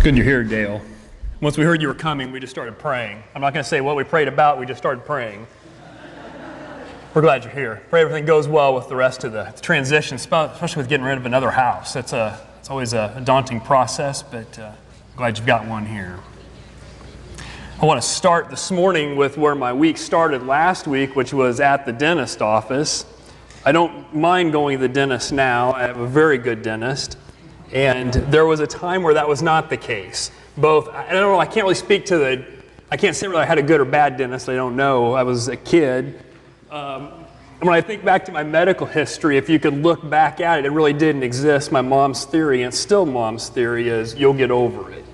Good you're here, Dale. Once we heard you were coming, we just started praying. I'm not going to say what we prayed about, we just started praying. We're glad you're here. Pray everything goes well with the rest of the transition, especially with getting rid of another house. It's always a daunting process, but glad you've got one here. I want to start this morning with where my week started last week, which was at the dentist office. I don't mind going to the dentist now. I have a very good dentist. And there was a time where that was not the case. I don't know, I can't really speak to I can't say whether I had a good or bad dentist. I don't know. I was a kid. When I think back to my medical history, if you could look back at it, it really didn't exist. My mom's theory, and still mom's theory, is you'll get over it.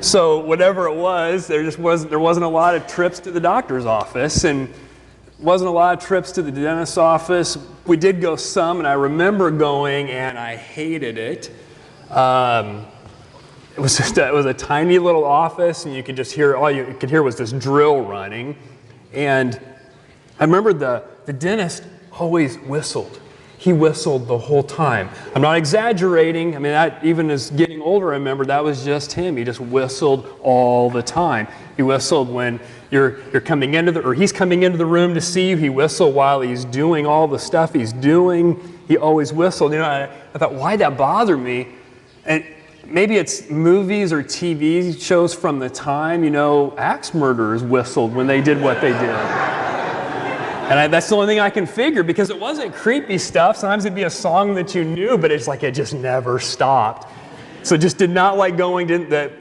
So whatever it was, there wasn't a lot of trips to the doctor's office, and wasn't a lot of trips to the dentist's office. We did go some, and I remember going, and I hated it. It was a tiny little office, and you could just hear, all you could hear was this drill running. And I remember the dentist always whistled. He whistled the whole time. I'm not exaggerating. I mean, even as getting older, I remember that was just him. He just whistled all the time. He whistled when you're coming into or he's coming into the room to see you. He whistled while he's doing all the stuff he's doing. He always whistled. You know, I thought, why'd that bother me? And maybe it's movies or TV shows from the time, you know, axe murderers whistled when they did what they did. And that's the only thing I can figure, because it wasn't creepy stuff. Sometimes it'd be a song that you knew, but it's like it just never stopped. So just did not like going to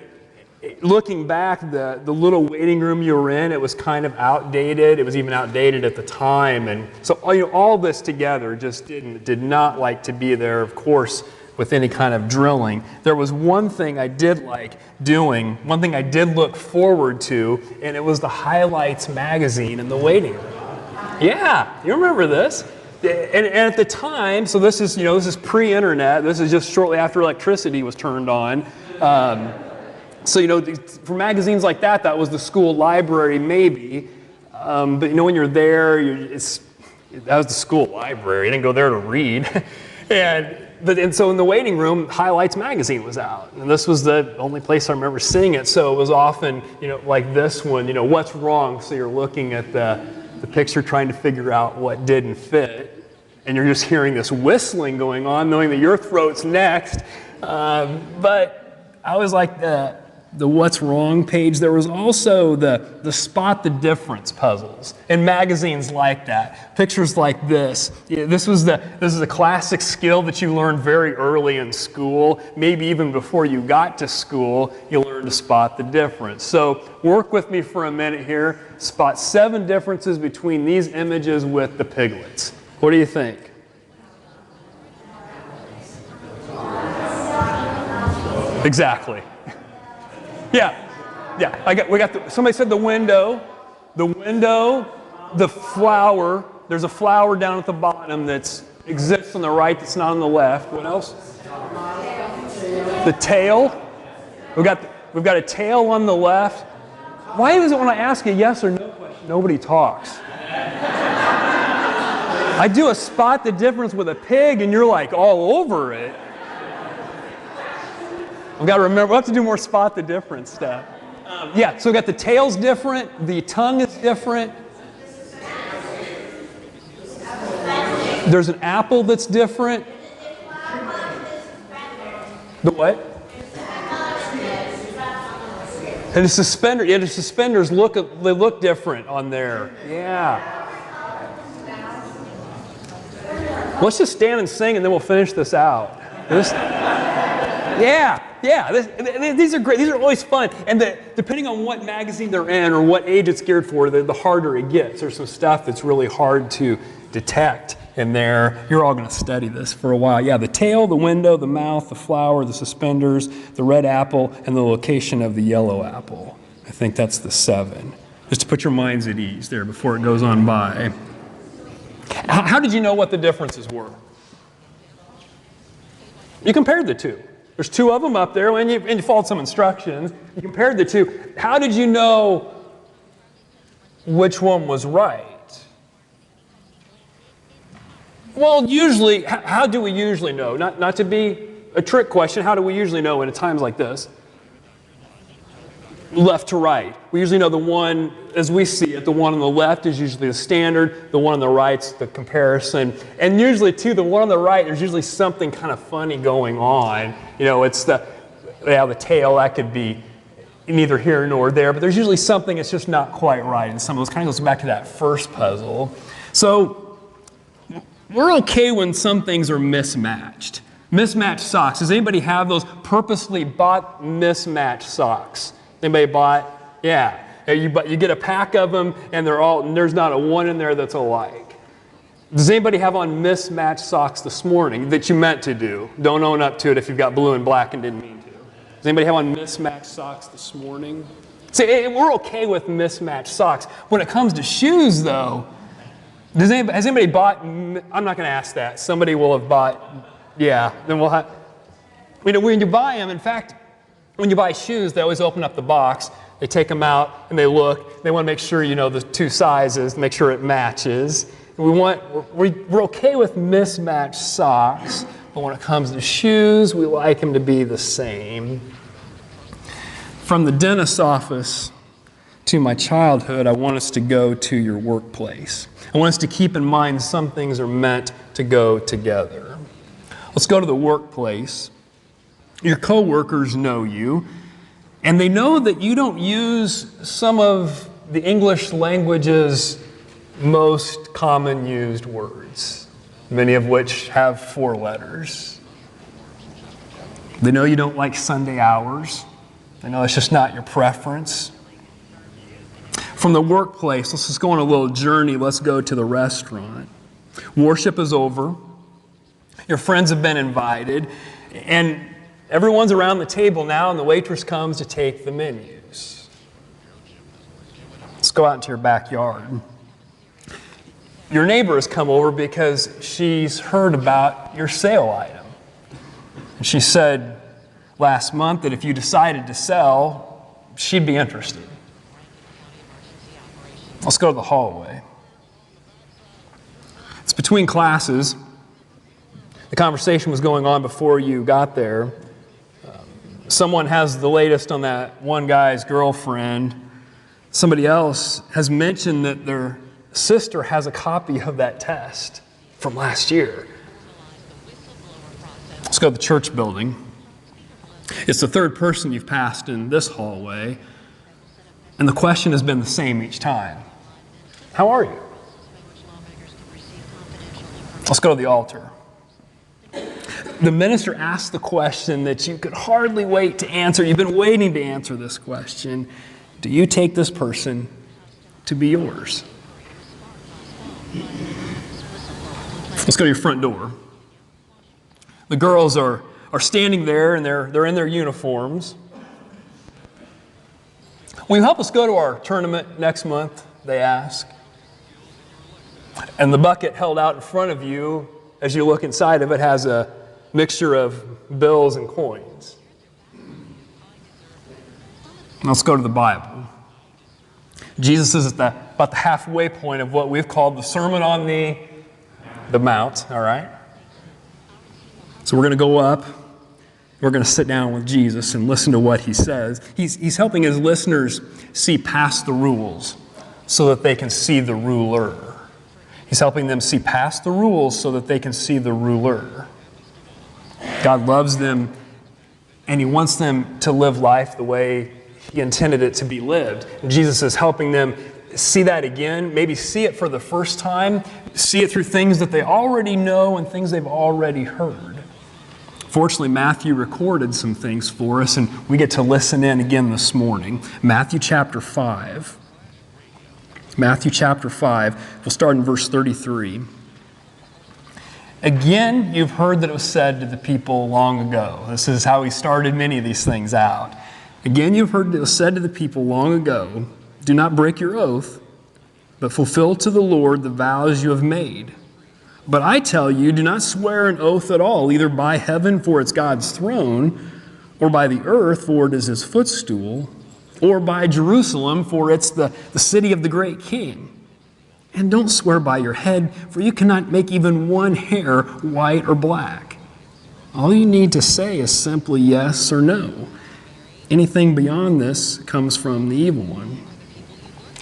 looking back, the little waiting room you were in, it was kind of outdated. It was even outdated at the time. And so, you know, all this together just did not like to be there, of course, with any kind of drilling. There was one thing I did like doing, one thing I did look forward to, and it was the highlights magazine in the waiting room. Yeah, you remember this. And at the time, so this is pre-internet. This is just shortly after electricity was turned on. So, you know, for magazines like that, that was the school library maybe. But, you know, when you're there, that was the school library. You didn't go there to read. And so in the waiting room, Highlights magazine was out. And this was the only place I remember seeing it. So it was often, you know, like this one, you know, what's wrong? So you're looking at the picture trying to figure out what didn't fit. And you're just hearing this whistling going on, knowing that your throat's next. But I was like the what's wrong page. There was also the spot the difference puzzles in magazines like that. Pictures like this. This is a classic skill that you learned very early in school. Maybe even before you got to school, you learned to spot the difference. So work with me for a minute here. Spot 7 differences between these images with the piglets. What do you think? Exactly. Yeah. Somebody said the window, the flower. There's a flower down at the bottom that exists on the right that's not on the left. What else? The tail. We've got a tail on the left. Why is it when I ask a yes or no question, nobody talks? I do a spot the difference with a pig, and you're like all over it. We've got to remember, we'll have to do more spot the difference stuff. So we've got the tail's different, the tongue is different. There's an apple that's different. The what? And the suspenders look different on there. Yeah. Let's just stand and sing, and then we'll finish this out. These are great. These are always fun. And depending on what magazine they're in or what age it's geared for, the harder it gets. There's some stuff that's really hard to detect in there. You're all going to study this for a while. Yeah, the tail, the window, the mouth, the flower, the suspenders, the red apple, and the location of the yellow apple. I think that's the 7. Just to put your minds at ease there before it goes on by. How did you know what the differences were? You compared the two. There's 2 of them up there, and you followed some instructions. You compared the 2. How did you know which one was right? Well, usually, how do we usually know? Not to be a trick question, how do we usually know in times like this? left to right. We usually know the one, as we see it, the one on the left is usually the standard, the one on the right's the comparison. And usually, too, the one on the right, there's usually something kind of funny going on. You know, it's the tail, that could be neither here nor there, but there's usually something that's just not quite right. And some of those kind of goes back to that first puzzle. So, we're okay when some things are mismatched. Mismatched socks. Does anybody have those purposely bought mismatched socks? Anybody bought? Yeah. You get a pack of them, and there's not a one in there that's alike. Does anybody have on mismatched socks this morning that you meant to do? Don't own up to it if you've got blue and black and didn't mean to. Does anybody have on mismatched socks this morning? See, we're okay with mismatched socks. When it comes to shoes, though, has anybody bought? I'm not going to ask that. Somebody will have bought. Yeah. Then we'll have. When you buy them, in fact. When you buy shoes, they always open up the box, they take them out, and they look. They want to make sure you know the two sizes, make sure it matches. We're okay with mismatched socks, but when it comes to shoes, we like them to be the same. From the dentist's office to my childhood, I want us to go to your workplace. I want us to keep in mind some things are meant to go together. Let's go to the workplace. Your coworkers know you, and they know that you don't use some of the English language's most common used words, many of which have 4 letters. They know you don't like Sunday hours. They know it's just not your preference. From the workplace, let's just go on a little journey. Let's go to the restaurant. Worship is over. Your friends have been invited, and everyone's around the table now, and the waitress comes to take the menus. Let's go out into your backyard. Your neighbor has come over because she's heard about your sale item. And she said last month that if you decided to sell, she'd be interested. Let's go to the hallway. It's between classes. The conversation was going on before you got there. Someone has the latest on that one guy's girlfriend. Somebody else has mentioned that their sister has a copy of that test from last year. Let's go to the church building. It's the third person you've passed in this hallway, and the question has been the same each time. How are you? Let's go to the altar. The minister asked the question that you could hardly wait to answer. You've been waiting to answer this question. Do you take this person to be yours? Let's go to your front door. The girls are standing there, and they're in their uniforms. Will you help us go to our tournament next month? They ask. And the bucket held out in front of you, as you look inside of it, has a mixture of bills and coins. Let's go to the Bible. Jesus is at about the halfway point of what we've called the Sermon on the Mount, all right? So we're going to go up. We're going to sit down with Jesus and listen to what he says. He's helping his listeners see past the rules so that they can see the ruler. He's helping them see past the rules so that they can see the ruler. God loves them, and he wants them to live life the way he intended it to be lived. And Jesus is helping them see that again, maybe see it for the first time, see it through things that they already know and things they've already heard. Fortunately, Matthew recorded some things for us, and we get to listen in again this morning. Matthew chapter 5. Matthew chapter 5, we'll start in verse 33. Again, you've heard that it was said to the people long ago. This is how he started many of these things out. Again, you've heard that it was said to the people long ago, do not break your oath, but fulfill to the Lord the vows you have made. But I tell you, do not swear an oath at all, either by heaven, for it's God's throne, or by the earth, for it is his footstool, or by Jerusalem, for it's the city of the great king. And don't swear by your head, for you cannot make even one hair white or black. All you need to say is simply yes or no. Anything beyond this comes from the evil one.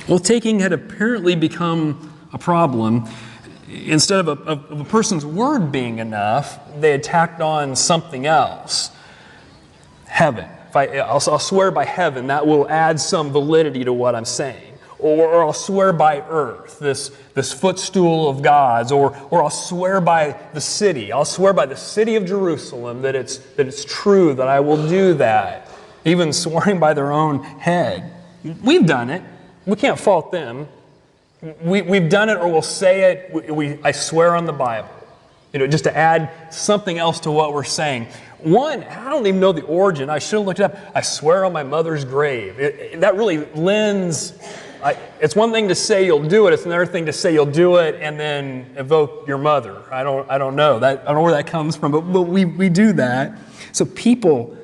Well, taking had apparently become a problem. Instead of a person's word being enough, they had tacked on something else. Heaven. I'll swear by heaven, that will add some validity to what I'm saying. Or I'll swear by earth, this footstool of God's. Or I'll swear by the city. I'll swear by the city of Jerusalem that it's true, that I will do that. Even swearing by their own head. We've done it. We can't fault them. We've done it, or we'll say it. I swear on the Bible. Just to add something else to what we're saying. One, I don't even know the origin. I should have looked it up. I swear on my mother's grave. That really lends. It's one thing to say you'll do it. It's another thing to say you'll do it and then evoke your mother. I don't know. I don't know where that comes from, but we do that. So people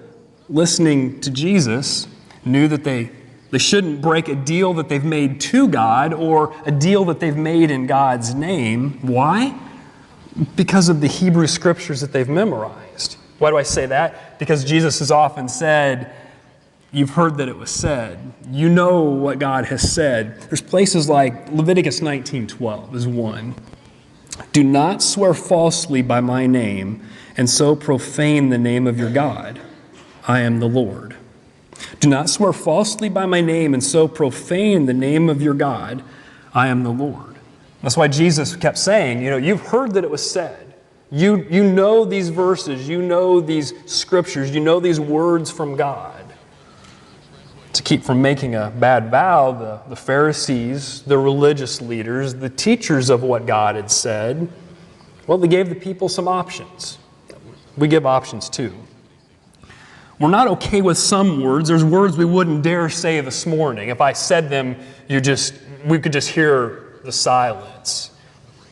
listening to Jesus knew that they shouldn't break a deal that they've made to God or a deal that they've made in God's name. Why? Because of the Hebrew scriptures that they've memorized. Why do I say that? Because Jesus has often said, you've heard that it was said. You know what God has said. There's places like Leviticus 19:12 is one. Do not swear falsely by my name and so profane the name of your God. I am the Lord. Do not swear falsely by my name and so profane the name of your God. I am the Lord. That's why Jesus kept saying, you've heard that it was said. You know these verses, you know these scriptures, you know these words from God. To keep from making a bad vow, the Pharisees, the religious leaders, the teachers of what God had said, well, they gave the people some options. We give options too. We're not okay with some words. There's words we wouldn't dare say this morning. If I said them, we could just hear the silence.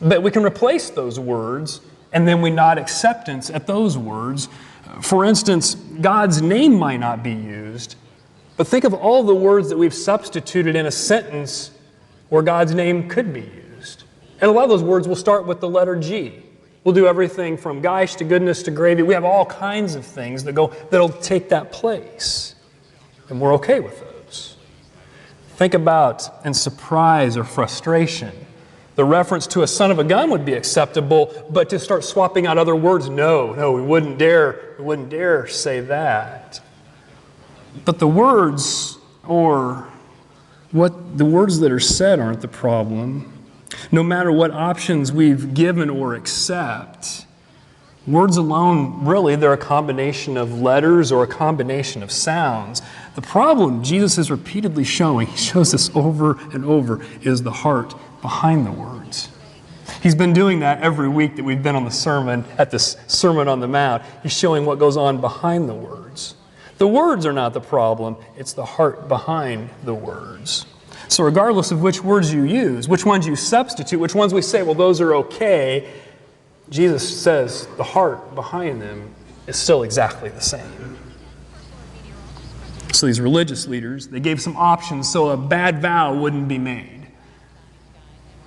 But we can replace those words, and then we nod acceptance at those words. For instance, God's name might not be used, but think of all the words that we've substituted in a sentence where God's name could be used. And a lot of those words will start with the letter G. We'll do everything from gosh to goodness to gravy. We have all kinds of things that'll take that place. And we're okay with those. Think about in surprise or frustration. The reference to a son of a gun would be acceptable, but to start swapping out other words, no, we wouldn't dare say that. But the words that are said aren't the problem. No matter what options we've given or accept, words alone, really, they're a combination of letters or a combination of sounds. The problem Jesus is repeatedly showing, he shows this over and over, is the heart behind the words. He's been doing that every week that we've been on this Sermon on the Mount. He's showing what goes on behind the words. The words are not the problem, it's the heart behind the words. So regardless of which words you use, which ones you substitute, which ones we say, well, those are okay, Jesus says the heart behind them is still exactly the same. So these religious leaders, they gave some options so a bad vow wouldn't be made.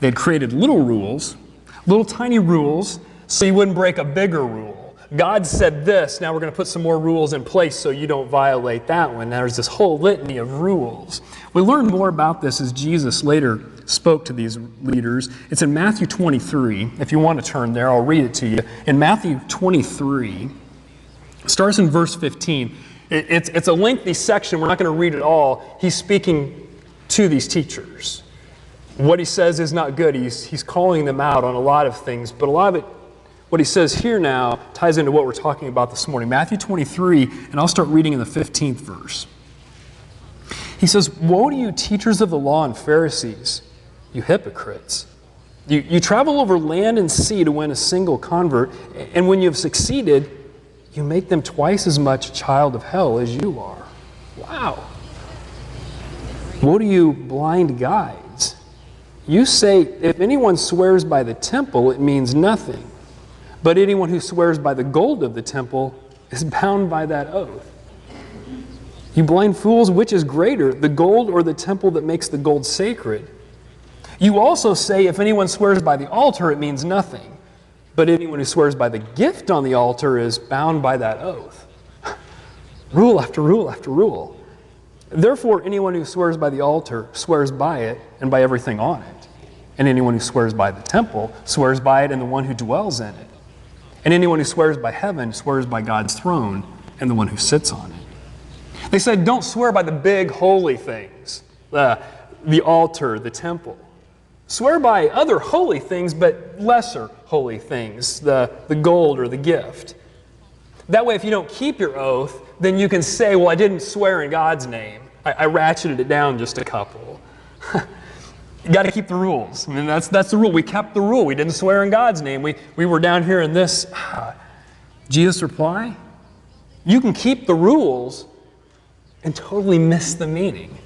They'd created little tiny rules, so you wouldn't break a bigger rule. God said this, now we're going to put some more rules in place so you don't violate that one. Now there's this whole litany of rules. We learn more about this as Jesus later spoke to these leaders. It's in Matthew 23. If you want to turn there, I'll read it to you. In Matthew 23, it starts in verse 15. It's a lengthy section. We're not going to read it all. He's speaking to these teachers. What he says is not good. He's calling them out on a lot of things, but a lot of it, what he says here now, ties into what we're talking about this morning. Matthew 23, and I'll start reading in the 15th verse. He says, "Woe to you, teachers of the law and Pharisees, you hypocrites! You travel over land and sea to win a single convert, and when you have succeeded, you make them twice as much a child of hell as you are." Wow! Woe to you, blind guides! You say, if anyone swears by the temple, it means nothing. But anyone who swears by the gold of the temple is bound by that oath. You blind fools, which is greater, the gold or the temple that makes the gold sacred? You also say, if anyone swears by the altar, it means nothing. But anyone who swears by the gift on the altar is bound by that oath. Rule after rule after rule. Therefore, anyone who swears by the altar swears by it and by everything on it. And anyone who swears by the temple swears by it and the one who dwells in it. And anyone who swears by heaven swears by God's throne and the one who sits on it. They said, don't swear by the big holy things, the altar, the temple. Swear by other holy things, but lesser holy things, the gold or the gift. That way, if you don't keep your oath, then you can say, well, I didn't swear in God's name. I ratcheted it down just a couple. You got to keep the rules. I mean, that's the rule. We kept the rule. We didn't swear in God's name. We were down here in this. Jesus' reply, you can keep the rules and totally miss the meaning.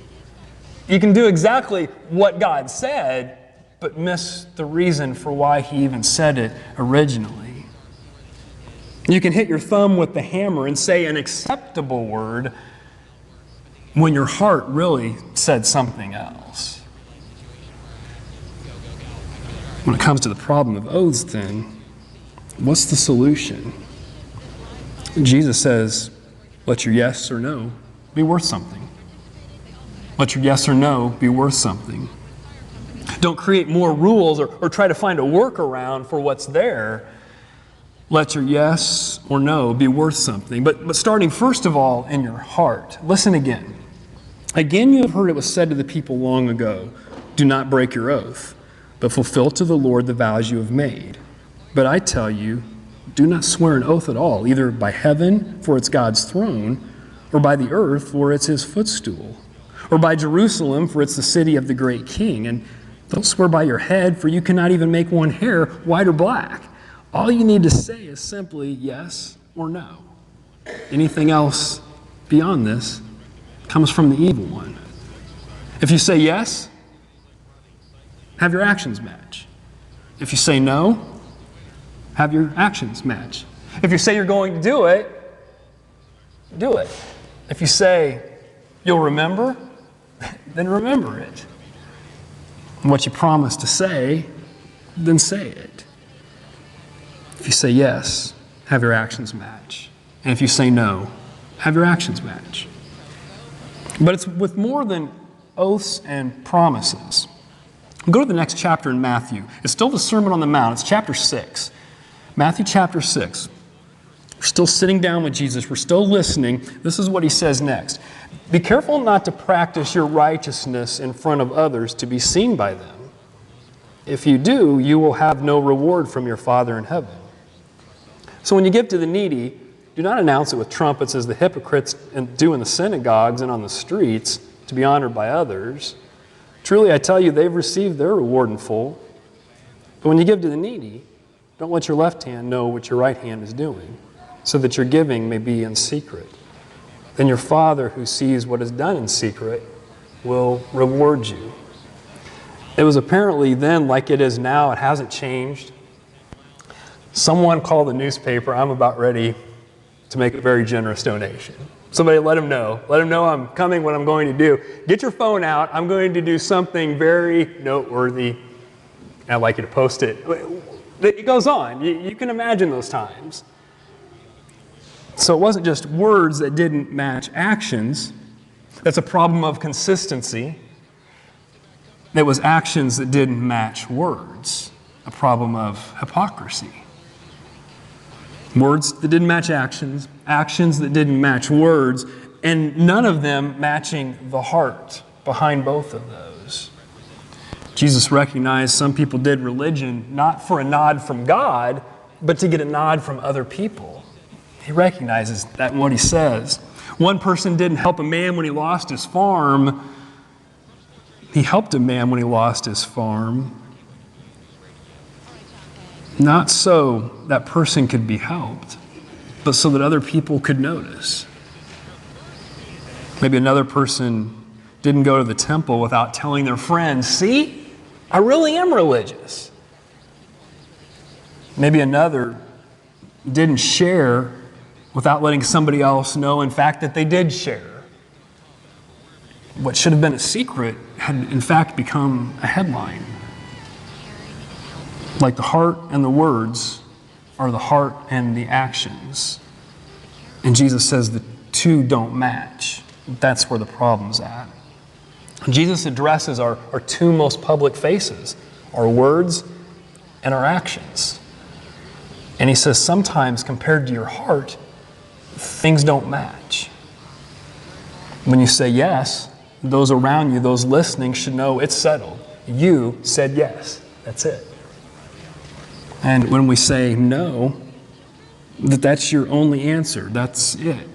You can do exactly what God said, but miss the reason for why he even said it originally. You can hit your thumb with the hammer and say an acceptable word when your heart really said something else. When it comes to the problem of oaths, then, what's the solution? Jesus says, let your yes or no be worth something. Let your yes or no be worth something. Don't create more rules or try to find a workaround for what's there. Let your yes or no be worth something. But starting first of all in your heart. Listen again. Again you have heard it was said to the people long ago, do not break your oath, but fulfill to the Lord the vows you have made. But I tell you, do not swear an oath at all, either by heaven, for it's God's throne, or by the earth, for it's his footstool, or by Jerusalem, for it's the city of the great king. And don't swear by your head, for you cannot even make one hair white or black. All you need to say is simply yes or no. Anything else beyond this comes from the evil one. If you say yes, have your actions match. If you say no, have your actions match. If you say you're going to do it, do it. If you say you'll remember, then remember it. And what you promise to say, then say it. If you say yes, have your actions match. And if you say no, have your actions match. But it's with more than oaths and promises. Go to the next chapter in Matthew. It's still the Sermon on the Mount. It's chapter 6. Matthew chapter 6. We're still sitting down with Jesus. We're still listening. This is what he says next. Be careful not to practice your righteousness in front of others to be seen by them. If you do, you will have no reward from your Father in heaven. So when you give to the needy, do not announce it with trumpets as the hypocrites do in the synagogues and on the streets to be honored by others. Truly, I tell you, they've received their reward in full. But when you give to the needy, don't let your left hand know what your right hand is doing, so that your giving may be in secret. Then your Father who sees what is done in secret will reward you. It was apparently then like it is now. It hasn't changed. Someone called the newspaper. I'm about ready to make a very generous donation. Somebody let them know. Let them know I'm coming, what I'm going to do. Get your phone out. I'm going to do something very noteworthy. I'd like you to post it. It goes on. You can imagine those times. So it wasn't just words that didn't match actions. That's a problem of consistency. It was actions that didn't match words. A problem of hypocrisy. Words that didn't match actions, actions that didn't match words, and none of them matching the heart behind both of those. Jesus recognized some people did religion not for a nod from God, but to get a nod from other people. He recognizes that in what he says. One person didn't help a man when he lost his farm. He helped a man when he lost his farm. Not so that person could be helped, but so that other people could notice. Maybe another person didn't go to the temple without telling their friends, see, I really am religious. Maybe another didn't share without letting somebody else know, in fact, that they did share. What should have been a secret had, in fact, become a headline. Like the heart and the words are the heart and the actions. And Jesus says the two don't match. That's where the problem's at. Jesus addresses our two most public faces, our words and our actions. And he says sometimes compared to your heart, things don't match. When you say yes, those around you, those listening, should know it's settled. You said yes. That's it. And when we say no, that's your only answer. That's it.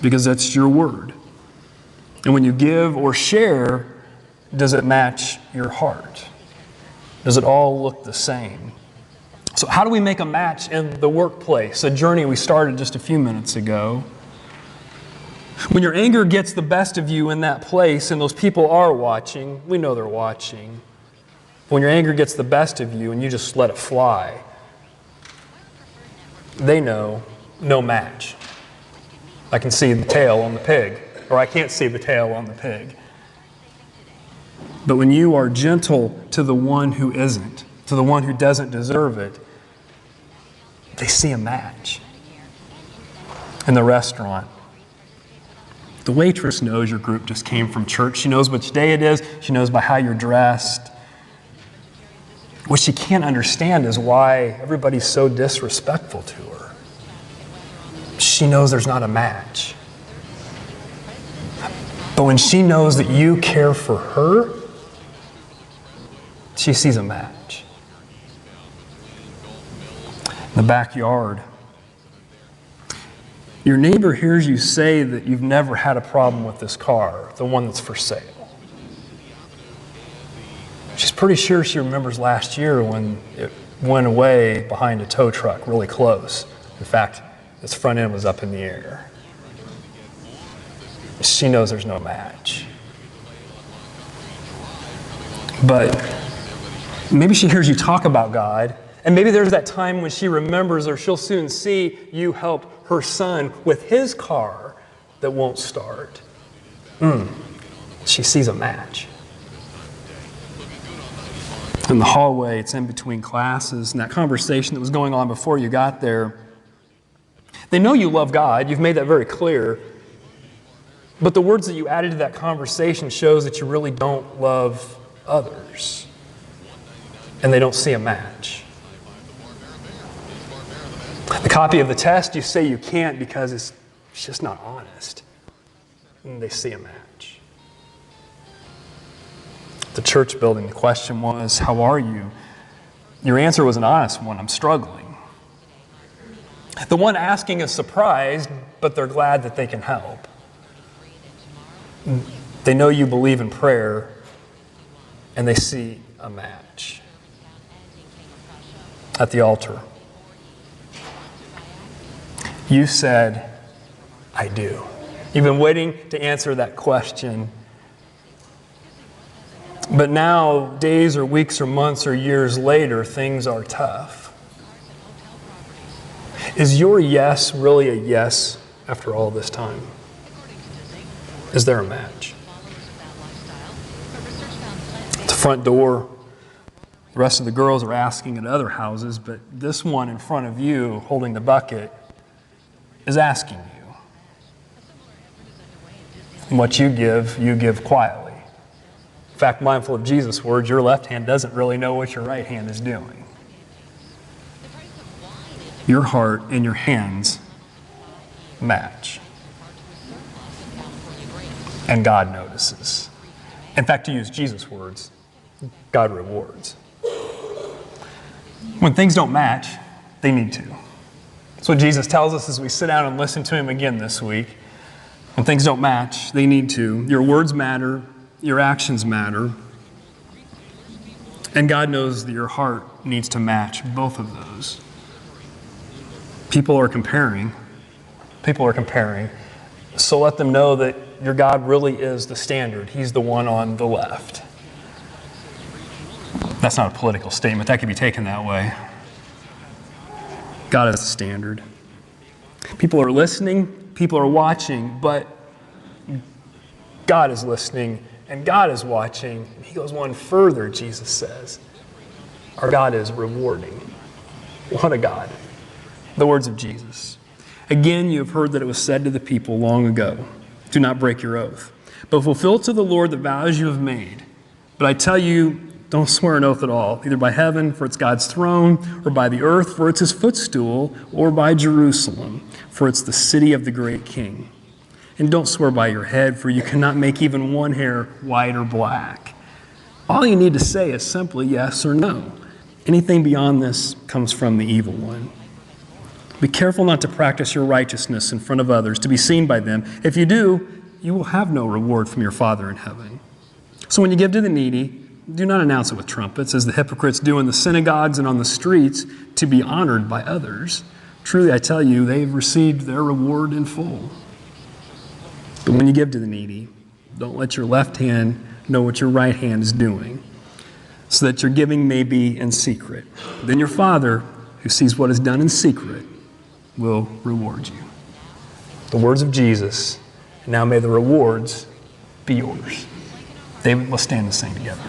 Because that's your word. And when you give or share, does it match your heart? Does it all look the same? So how do we make a match in the workplace? A journey we started just a few minutes ago. When your anger gets the best of you in that place, and those people are watching, we know they're watching. When your anger gets the best of you and you just let it fly, they know no match. I can see the tail on the pig, or I can't see the tail on the pig. But when you are gentle to the one who isn't, to the one who doesn't deserve it, they see a match. In the restaurant, the waitress knows your group just came from church. She knows which day it is. She knows by how you're dressed. What she can't understand is why everybody's so disrespectful to her. She knows there's not a match. But when she knows that you care for her, she sees a match. In the backyard, your neighbor hears you say that you've never had a problem with this car, the one that's for sale. She's pretty sure she remembers last year when it went away behind a tow truck really close. In fact, its front end was up in the air. She knows there's no match. But maybe she hears you talk about God, and maybe there's that time when she remembers, or she'll soon see you help her son with his car that won't start. She sees a match. In the hallway, it's in between classes, and that conversation that was going on before you got there, they know you love God. You've made that very clear. But the words that you added to that conversation shows that you really don't love others. And they don't see a match. The copy of the test, you say you can't because it's just not honest. And they see a match. The church building, the question was, how are you? Your answer was an honest one. I'm struggling. The one asking is surprised, but they're glad that they can help. They know you believe in prayer, and they see a match. At the altar, you said, I do. You've been waiting to answer that question. But now, days or weeks or months or years later, things are tough. Is your yes really a yes after all this time? Is there a match? At the front door, the rest of the girls are asking at other houses, but this one in front of you, holding the bucket, is asking you. And what you give quietly. In fact, mindful of Jesus' words, your left hand doesn't really know what your right hand is doing. Your heart and your hands match. And God notices. In fact, to use Jesus' words, God rewards. When things don't match, they need to. That's what Jesus tells us as we sit down and listen to him again this week. When things don't match, they need to. Your words matter. Your actions matter. And God knows that your heart needs to match both of those. People are comparing. So let them know that your God really is the standard. He's the one on the left. That's not a political statement. That could be taken that way. God is the standard. People are listening, people are watching, but God is listening and God is watching. He goes one further, Jesus says. Our God is rewarding. What a God. The words of Jesus. Again, you have heard that it was said to the people long ago, Do not break your oath, but fulfill to the Lord the vows you have made. But I tell you, don't swear an oath at all, either by heaven, for it's God's throne, or by the earth, for it's his footstool, or by Jerusalem, for it's the city of the great king. And don't swear by your head, for you cannot make even one hair white or black. All you need to say is simply yes or no. Anything beyond this comes from the evil one. Be careful not to practice your righteousness in front of others, to be seen by them. If you do, you will have no reward from your Father in heaven. So when you give to the needy, do not announce it with trumpets, as the hypocrites do in the synagogues and on the streets, to be honored by others. Truly, I tell you, they've received their reward in full. But when you give to the needy, don't let your left hand know what your right hand is doing, so that your giving may be in secret. Then your Father, who sees what is done in secret, will reward you. The words of Jesus, and now may the rewards be yours. David, let's stand and sing together.